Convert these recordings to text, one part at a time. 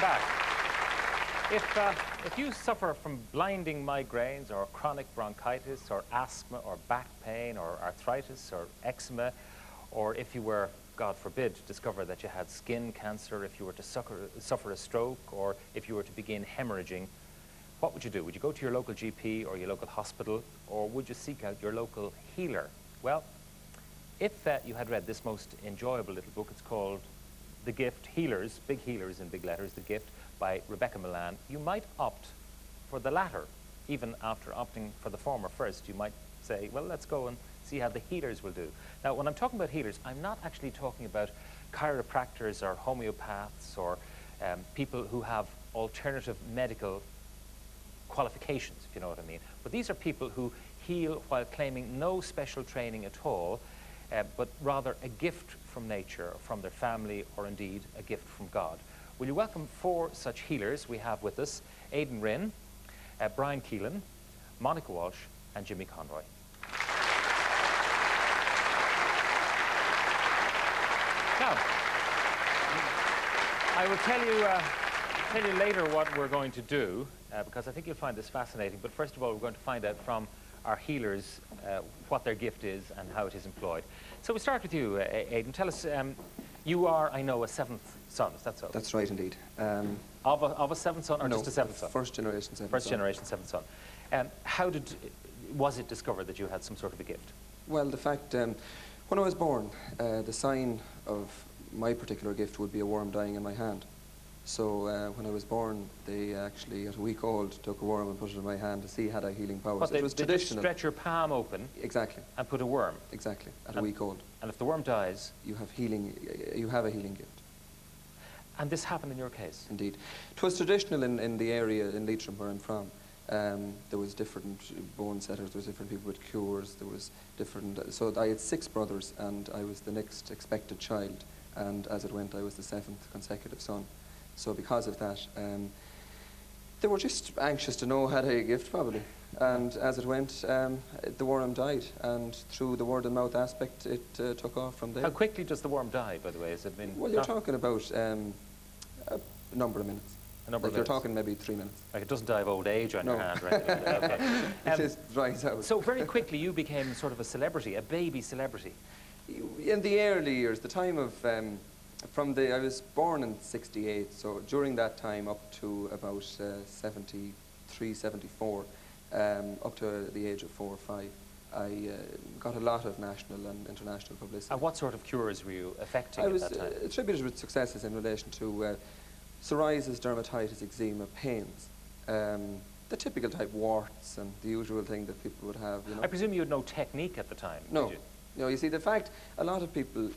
back. If you suffer from blinding migraines or chronic bronchitis or asthma or back pain or arthritis or eczema, or if you were, God forbid, discover that you had skin cancer, if you were to suffer a stroke, or if you were to begin hemorrhaging, what would you do? Would you go to your local GP or your local hospital, or would you seek out your local healer? Well, if you had read this most enjoyable little book, it's called The Gift, Healers, big healers in big letters, The Gift, by Rebecca Milan, you might opt for the latter. Even after opting for the former first, you might say, well, let's go and see how the healers will do. Now, when I'm talking about healers, I'm not actually talking about chiropractors or homeopaths or people who have alternative medical qualifications, if you know what I mean. But these are people who heal while claiming no special training at all, but rather a gift from nature, from their family, or indeed a gift from God. Will you welcome 4 such healers we have with us: Aidan Wrynne, Brian Keelan, Monica Walsh, and Jimmy Conroy. Now, I will tell you later what we're going to do, because I think you'll find this fascinating. But first of all, we're going to find out from our healers what their gift is and how it is employed. So we'll start with you, Aidan. Tell us, you are, I know, a 7th son, is that so? That's right, indeed. Of a 7th son, or no, just a 7th son? First generation 7th son. First generation 7th son. How was it discovered that you had some sort of a gift? Well, the fact, when I was born, the sign of my particular gift would be a worm dying in my hand. So when I was born, they actually, at a week old, took a worm and put it in my hand to see had I healing powers. But it was they traditional. Just stretch your palm open. Exactly. And put a worm. Exactly, at a week old. And if the worm dies, you have healing. You have a healing gift. And this happened in your case? Indeed. It was traditional in the area in Leitrim where I'm from. There was different bone setters, there was different people with cures, there was different... So I had 6 brothers, and I was the next expected child. And as it went, I was the 7th consecutive son. So because of that, they were just anxious to know had I a gift, probably. And as it went, the worm died. And through the word of mouth aspect, it took off from there. How quickly does the worm die, by the way? Has it been... Well, you're talking about a number of minutes. You're talking maybe 3 minutes. Like it doesn't die of old age on your hand, right? Okay. It just dries out. So very quickly you became sort of a celebrity, a baby celebrity. In the early years, the time of, I was born in '68, so during that time up to about 73, 74, up to the age of 4 or 5, I got a lot of national and international publicity. And what sort of cures were you affecting at that time? I was attributed with successes in relation to psoriasis, dermatitis, eczema, pains, the typical type warts and the usual thing that people would have. You know. I presume you had no technique at the time, no. did you? No, you see, the fact, a lot of people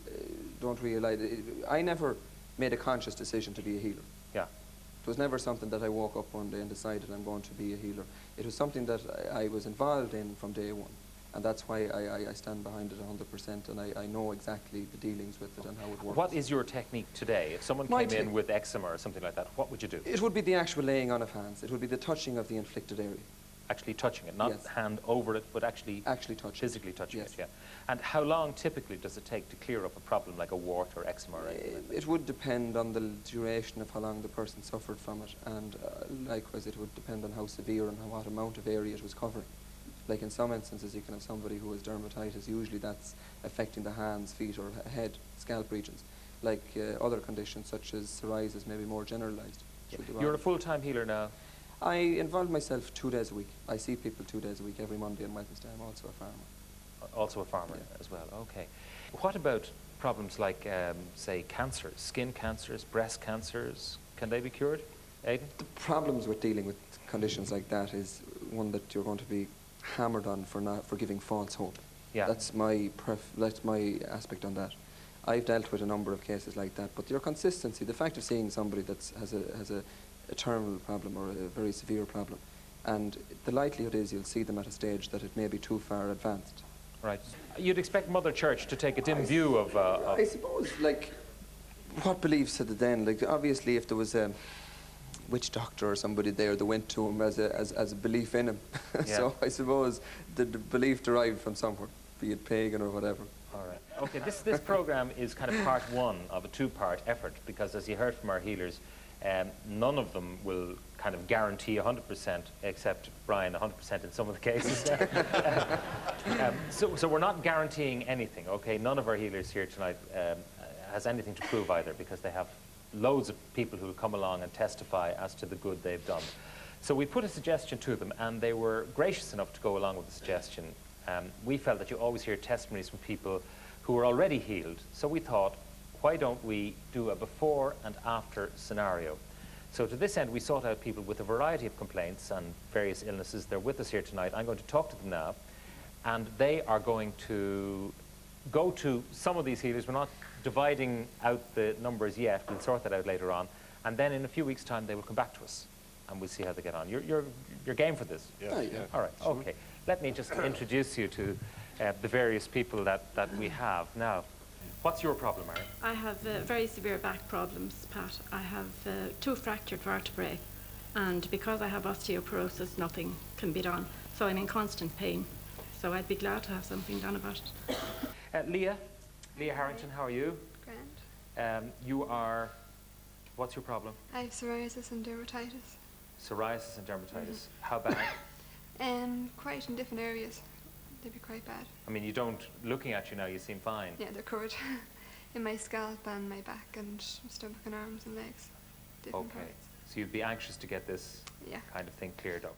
don't realise, I never made a conscious decision to be a healer. Yeah. It was never something that I woke up one day and decided I'm going to be a healer. It was something that I was involved in from day one. And that's why I stand behind it 100%, and I know exactly the dealings with it and how it works. What is your technique today? If someone came in with eczema or something like that, what would you do? It would be the actual laying on of hands. It would be the touching of the inflicted area. Actually touching it, not yes. hand over it, but actually touch physically touching yes. it, yeah. And how long typically does it take to clear up a problem like a wart or eczema or anything like that? It would depend on the duration of how long the person suffered from it, and likewise it would depend on how severe and what amount of area it was covering. Like in some instances you can have somebody who has dermatitis, usually that's affecting the hands, feet or head, scalp regions. Like other conditions such as psoriasis may be more generalised. Yeah. You're a full-time healer now? I involve myself 2 days a week. I see people 2 days a week, every Monday and Wednesday. I'm also a farmer. Also a farmer as well, okay. What about problems like, say, cancers, skin cancers, breast cancers? Can they be cured, Aidan? The problems with dealing with conditions like that is one that you're going to be hammered on for giving false hope. Yeah. That's my aspect on that. I've dealt with a number of cases like that, but your consistency, the fact of seeing somebody that has a terminal problem or a very severe problem, and the likelihood is you'll see them at a stage that it may be too far advanced. Right. You'd expect Mother Church to take a dim view of... I suppose, like, what beliefs had it then? Like, obviously, if there was a witch doctor or somebody there that went to him as a belief in him. Yeah. So I suppose the belief derived from somewhere, be it pagan or whatever. All right. Okay, this program is kind of part 1 of a 2-part effort, because as you heard from our healers, None of them will kind of guarantee 100%, except Brian, 100% in some of the cases. So we're not guaranteeing anything, okay? None of our healers here tonight has anything to prove either, because they have loads of people who will come along and testify as to the good they've done. So we put a suggestion to them, and they were gracious enough to go along with the suggestion. We felt that you always hear testimonies from people who were already healed, so we thought, why don't we do a before and after scenario? So to this end, we sought out people with a variety of complaints and various illnesses. They're with us here tonight. I'm going to talk to them now, and they are going to go to some of these healers. We're not dividing out the numbers yet. We'll sort that out later on. And then in a few weeks' time, they will come back to us, and we'll see how they get on. You're game for this? Yeah. Yeah. All right, sure. Okay. Let me just introduce you to the various people that we have. Now, what's your problem, Mary? I have very severe back problems, Pat. I have 2 fractured vertebrae, and because I have osteoporosis, nothing can be done. So I'm in constant pain. So I'd be glad to have something done about it. Leah Harrington, how are you? Grand. You are, what's your problem? I have psoriasis and dermatitis. Psoriasis and dermatitis. How bad? Quite in different areas. They'd be quite bad. I mean, you don't, looking at you now, you seem fine. Yeah, they're covered in my scalp and my back and stomach and arms and legs. Different Okay. parts. So you'd be anxious to get this Yeah. kind of thing cleared up.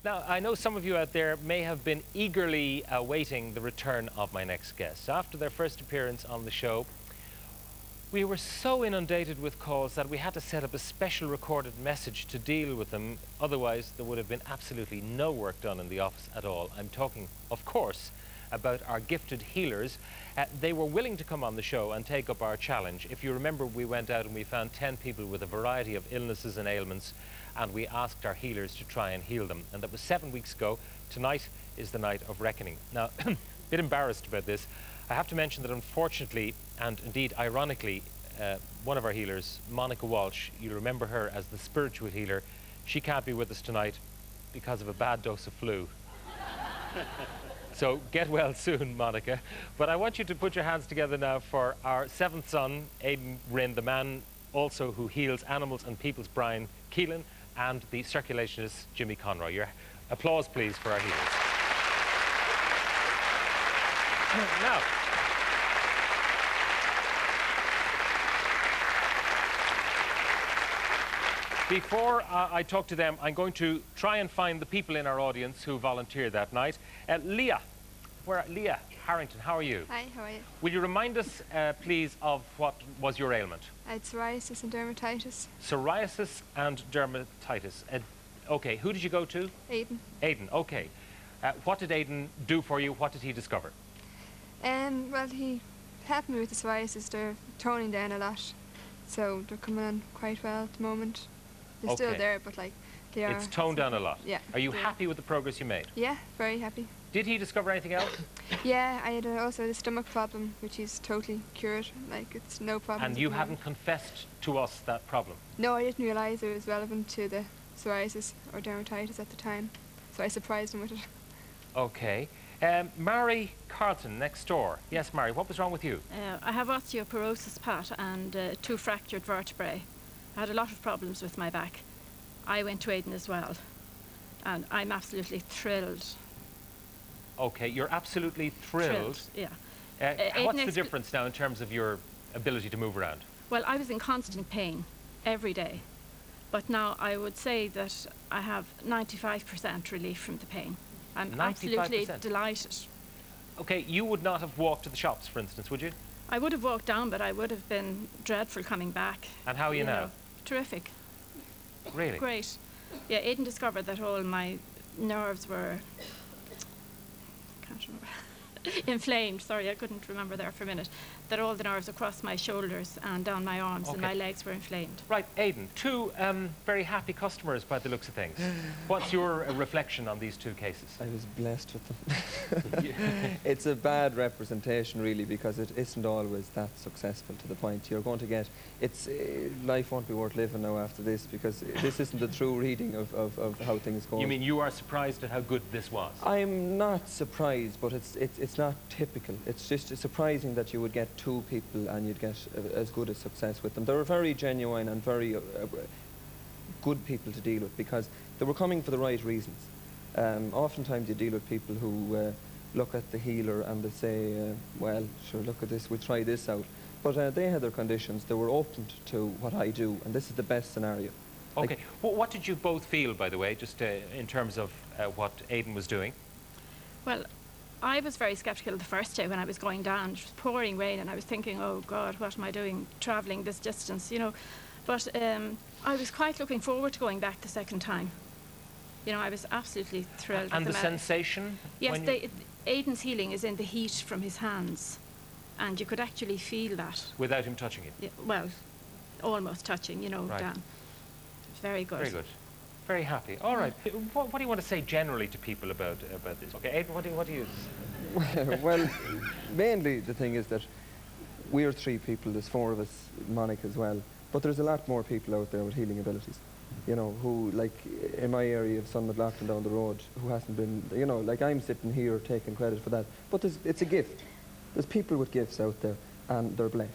Now, I know some of you out there may have been eagerly awaiting the return of my next guest. After their first appearance on the show, we were so inundated with calls that we had to set up a special recorded message to deal with them. Otherwise, there would have been absolutely no work done in the office at all. I'm talking, of course, about our gifted healers. They were willing to come on the show and take up our challenge. If you remember, we went out and we found 10 people with a variety of illnesses and ailments, and we asked our healers to try and heal them. And that was 7 weeks ago. Tonight is the night of reckoning. Now, a bit embarrassed about this. I have to mention that unfortunately, and indeed ironically, one of our healers, Monica Walsh, you remember her as the spiritual healer, she can't be with us tonight because of a bad dose of flu. So get well soon, Monica. But I want you to put your hands together now for our 7th son, Aidan Wrynne, the man also who heals animals and people's, Brian Keelan, and the circulationist, Jimmy Conroy. Your applause, please, for our healers. Now, before I talk to them, I'm going to try and find the people in our audience who volunteered that night. Leah Harrington, how are you? Hi, how are you? Will you remind us, please, of what was your ailment? I had psoriasis and dermatitis. Psoriasis and dermatitis. Okay, who did you go to? Aidan. Aidan, okay. What did Aidan do for you? What did he discover? Well, he helped me with the psoriasis. They're toning down a lot, so they're coming on quite well at the moment. They're still Okay. there, but like they are. It's toned down a lot. Yeah. Are you they happy with the progress you made? Yeah, very happy. Did he discover anything else? Yeah, I had also a stomach problem, which is totally cured. Like, it's no problem. And you hadn't confessed to us that problem? No, I didn't realise it was relevant to the psoriasis or dermatitis at the time, so I surprised him with it. Okay. Mary Carlton, next door. Yes, Mary, what was wrong with you? I have osteoporosis, Pat, and 2 fractured vertebrae. I had a lot of problems with my back. I went to Aidan as well, and I'm absolutely thrilled. Okay, you're absolutely thrilled. Yeah. What's the difference now in terms of your ability to move around? Well, I was in constant pain every day, but now I would say that I have 95% relief from the pain. I'm 95%? absolutely delighted. Okay, you would not have walked to the shops, for instance, would you? I would have walked down, but I would have been dreadful coming back. And how are you now? know. Terrific. Really? Great. Yeah, Aidan discovered that all my nerves were, can't remember, inflamed. Sorry, I couldn't remember there for a minute. That all the nerves across my shoulders and down my arms and my legs were inflamed. Right, Aidan, 2 very happy customers by the looks of things. What's your reflection on these 2 cases? I was blessed with them. It's a bad representation, really, because it isn't always that successful to the point. You're going to get... life won't be worth living now after this, because this isn't the true reading of how things go. You mean you are surprised at how good this was? I'm not surprised, but it's not typical. It's just surprising that you would get 2 people and you'd get as good a success with them. They were very genuine and very good people to deal with because they were coming for the right reasons. Oftentimes you deal with people who look at the healer and they say, well, sure, look at this, we'll try this out. But they had their conditions. They were open to what I do, and this is the best scenario. Okay. Well, what did you both feel, by the way, just in terms of what Aidan was doing? Well, I was very sceptical the first day when I was going down. It was pouring rain, and I was thinking, oh, God, what am I doing travelling this distance, you know. But I was quite looking forward to going back the second time. You know, I was absolutely thrilled. And with the sensation? Yes, Aidan's healing is in the heat from his hands, and you could actually feel that. Without him touching it? Yeah, well, almost touching, you know, right. down. Very good. Very good. Very happy. All right. What do you want to say generally to people about this? Okay, Aidan, what do you... Well, mainly the thing is that we're 3 people, there's 4 of us, Monica as well, but there's a lot more people out there with healing abilities, you know, who, like, in my area of Son McLaughlin down the road, who hasn't been, you know, like I'm sitting here taking credit for that, but it's a gift. There's people with gifts out there, and they're blessed.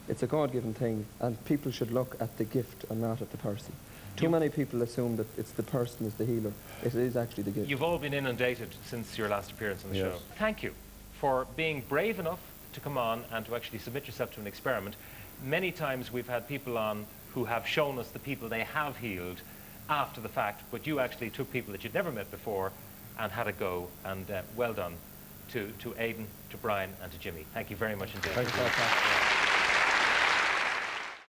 It's a God-given thing, and people should look at the gift and not at the person. Too many people assume that it's the person is the healer. It is actually the gift. You've all been inundated since your last appearance on the show. Thank you for being brave enough to come on and to actually submit yourself to an experiment. Many times we've had people on who have shown us the people they have healed after the fact, but you actually took people that you'd never met before and had a go, and well done to Aidan, to Brian and to Jimmy. Thank you very much indeed. Thank you.